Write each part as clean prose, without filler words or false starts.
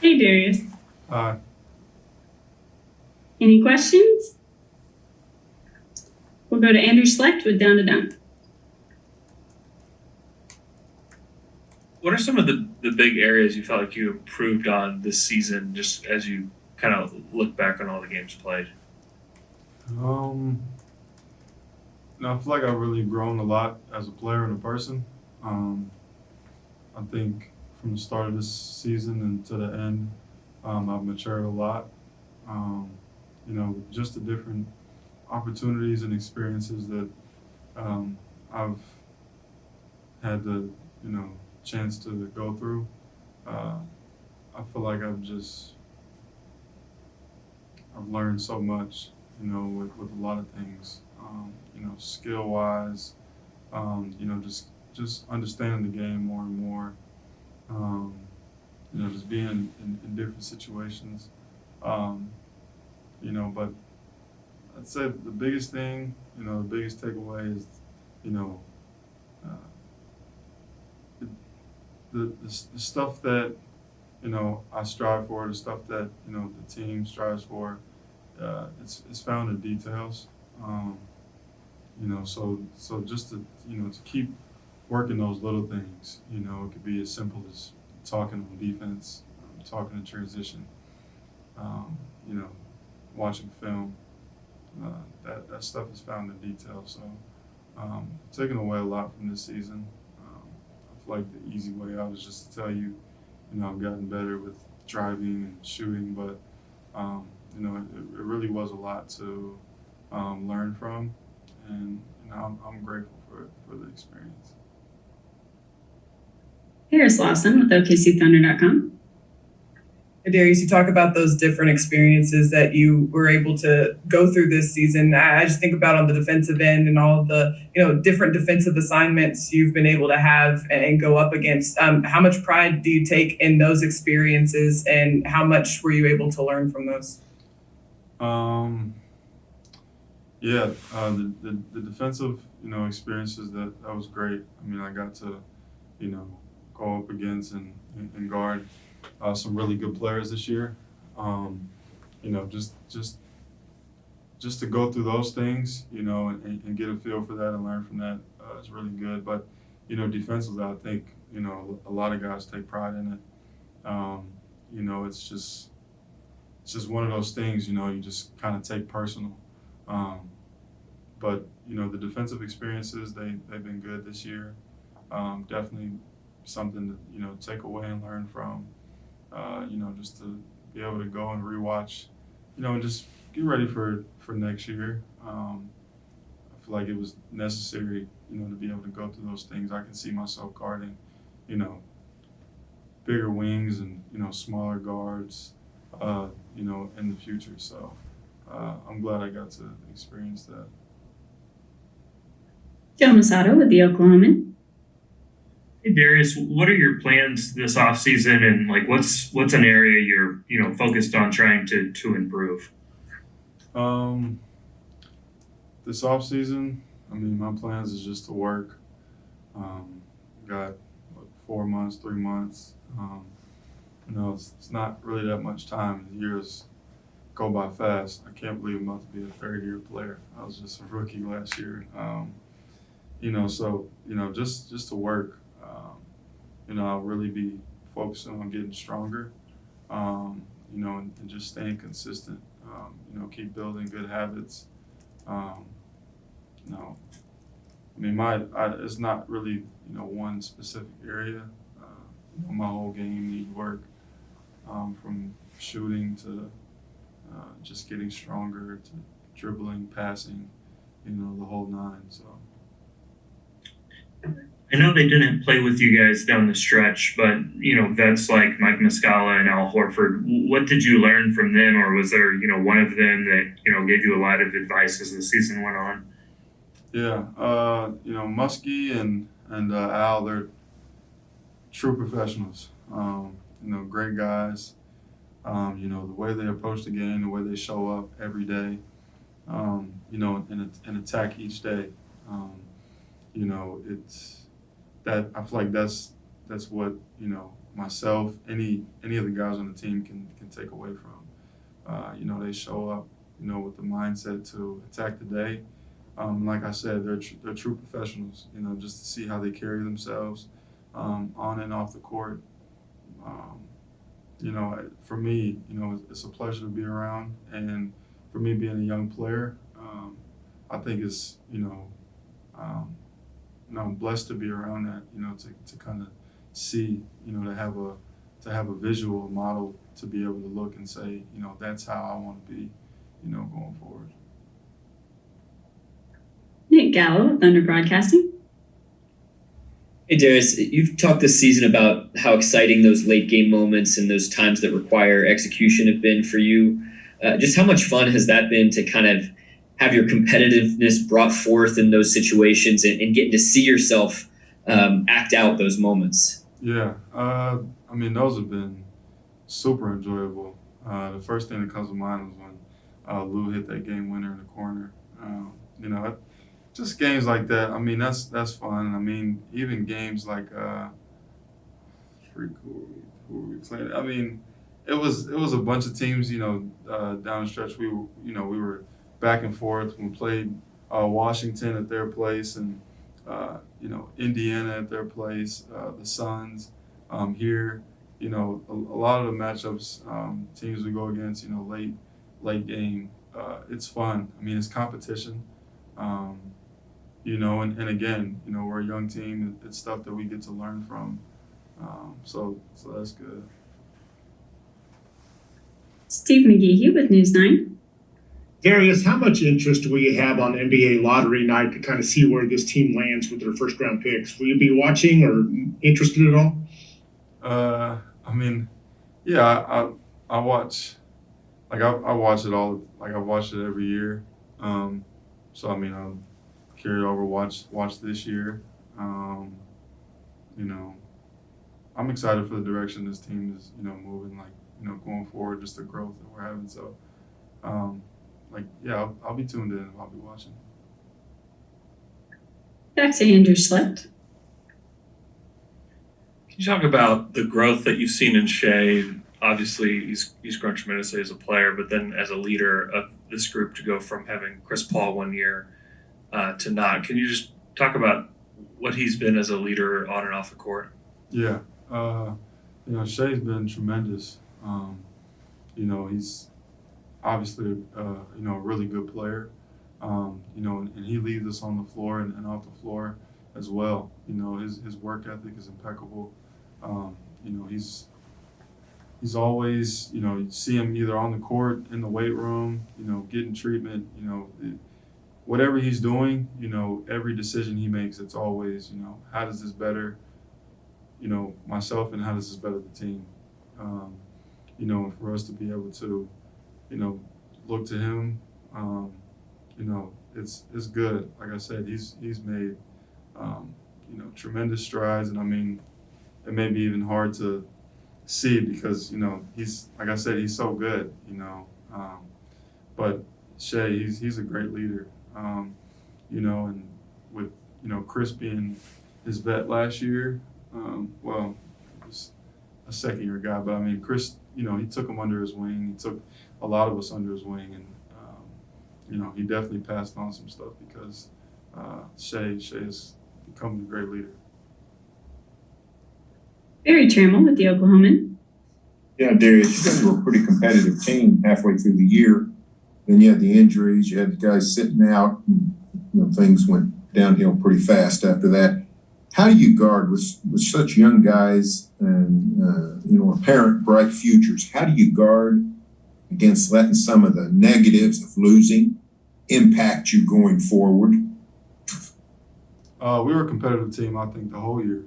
Hey, Darius. Uh, Any questions? We'll go to Andrew Slecht with Down to Dunk. What are some of the big areas you felt like you improved on this season, just as you kind of look back on all the games played? um, no, I feel like I've really grown a lot as a player and a person. Um, I think from the start of this season and to the end, I've matured a lot. Um, just the different opportunities and experiences that I've had the, chance to go through. Uh, I feel like I've learned so much, with a lot of things, skill wise, just understanding the game more and more, um, just being in different situations, um, but I'd say the biggest thing, the biggest takeaway is, you know, uh, the, the stuff that, I strive for, the stuff that, the team strives for, it's found in details. Um, so just to to keep working those little things. It could be as simple as talking on defense, talking in transition, um, you know, watching film. That stuff is found in detail. So taking away a lot from this season. I feel like the easy way out is just to tell you, I've gotten better with driving and shooting, but it really was a lot to learn from, and I'm grateful for the experience. Harris Lawson with OKCThunder.com. Hey, Darius, you talk about those different experiences that you were able to go through this season. I just think about on the defensive end and all of the different defensive assignments you've been able to have and go up against. How much pride do you take in those experiences, and how much were you able to learn from those? Um, yeah, the defensive experiences that was great. I mean, I got to you know go up against and guard some really good players this year. Um, just to go through those things, and get a feel for that and learn from that is really good. But defensively, I think a lot of guys take pride in it. It's just one of those things. You just kind of take personal. Um, but the defensive experiences they've been good this year. Definitely something to take away and learn from. Just to be able to go and rewatch, and just get ready for next year. I feel like it was necessary, to be able to go through those things. I can see myself guarding, you know, bigger wings and smaller guards, in the future. So I'm glad I got to experience that. Joe Masato with the Oklahoman. Hey Darius, what are your plans this off season, and like what's an area you're focused on trying to improve? Um, this off season, I mean, my plans is just to work. Um, got 4 months, 3 months. It's not really that much time. The years go by fast. I can't believe I'm about to be a third-year player. I was just a rookie last year. So just to work. I'll really be focusing on getting stronger. And just staying consistent. Keep building good habits. Um, you know, it's not really one specific area. My whole game needs work, from shooting to just getting stronger to dribbling, passing, the whole nine. So I know they didn't play with you guys down the stretch, but vets like Mike Muscala and Al Horford. What did you learn from them, or was there one of them that gave you a lot of advice as the season went on? yeah, Muskie and Al, they're true professionals. Great guys. The way they approach the game, the way they show up every day. And attack each day. It's that I feel like that's what myself, any of the guys on the team can take away from. They show up, with the mindset to attack the day. Like I said, they're true professionals. Just to see how they carry themselves on and off the court. For me, it's a pleasure to be around, and for me being a young player, I think it's I'm blessed to be around that. To kind of see, to have a visual model to be able to look and say, that's how I want to be, going forward. Nick Gallo, Thunder Broadcasting. Hey Darius, you've talked this season about how exciting those late game moments and those times that require execution have been for you. Just how much fun has that been to kind of have your competitiveness brought forth in those situations and getting to see yourself act out those moments? Yeah, those have been super enjoyable. The first thing that comes to mind was when Lou hit that game winner in the corner. Just games like that. That's fun. Even games like who were we playing? It was a bunch of teams. Down the stretch we were back and forth. We played Washington at their place and Indiana at their place. The Suns here. A lot of the matchups teams we go against. Late game. It's fun. It's competition. And again, we're a young team. It's stuff that we get to learn from. So that's good. Steve McGeehee with News 9. Darius, how much interest will you have on NBA lottery night to kind of see where this team lands with their first round picks? Will you be watching or interested at all? I watch. I watch it all. I watch it every year. I'll carry it over. Watch this year. I'm excited for the direction this team is. Moving. Going forward, just the growth that we're having. So, I'll be tuned in. I'll be watching. Back to Andrew Schlecht. Can you talk about the growth that you've seen in Shea? Obviously, he's grown tremendously as a player, but then as a leader of this group to go from having Chris Paul 1 year to not. Can you just talk about what he's been as a leader on and off the court? Yeah. Shea's been tremendous. He's obviously a really good player. And he leads us on the floor and off the floor as well. His work ethic is impeccable. He's always, you see him either on the court, in the weight room, getting treatment, whatever he's doing, every decision he makes, it's always, how does this better, myself, and how does this better the team? And for us to be able to, look to him, it's good. Like I said, he's made, tremendous strides, and it may be even hard to see because he's, like I said, he's so good. But Shea, he's a great leader. And with Chris being his vet last year, he was a second year guy, but Chris, he took him under his wing. He took a lot of us under his wing, and he definitely passed on some stuff because Shea has become a great leader. Barry Trammell with the Oklahoman. Yeah, Darius, you guys were a pretty competitive team halfway through the year. Then you had the injuries, you had the guys sitting out, and, things went downhill pretty fast after that. How do you guard with such young guys and, apparent bright futures? How do you guard against letting some of the negatives of losing impact you going forward? We were a competitive team, I think, the whole year.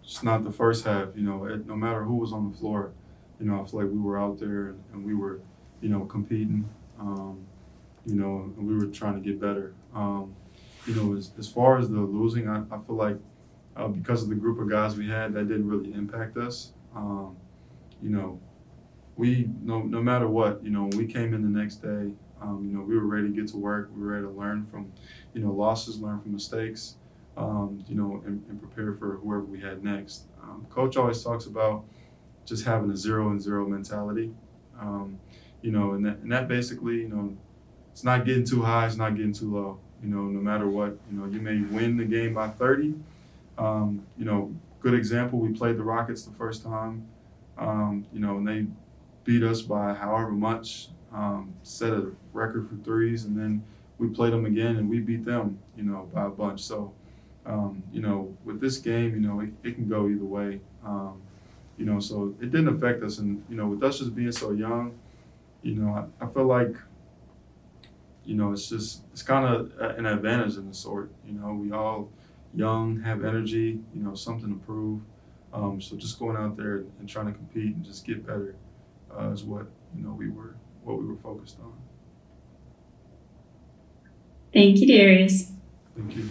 It's not the first half. No matter who was on the floor, I feel like we were out there and we were, competing, and we were trying to get better. As far as the losing, I feel like because of the group of guys we had, that didn't really impact us. We no matter what, when we came in the next day, we were ready to get to work. We were ready to learn from, losses, learn from mistakes. and prepare for whoever we had next. Coach always talks about just having a 0-0 mentality. And that basically, it's not getting too high, it's not getting too low. No matter what, you may win the game by 30. Good example, we played the Rockets the first time, and they beat us by however much, set a record for threes, and then we played them again and we beat them, by a bunch. So, with this game, it can go either way. So it didn't affect us. And, with us just being so young, I feel like, it's kind of an advantage in the sort. We all young, have energy, something to prove. So just going out there and trying to compete and just get better is what we were focused on. Thank you, Darius. Thank you.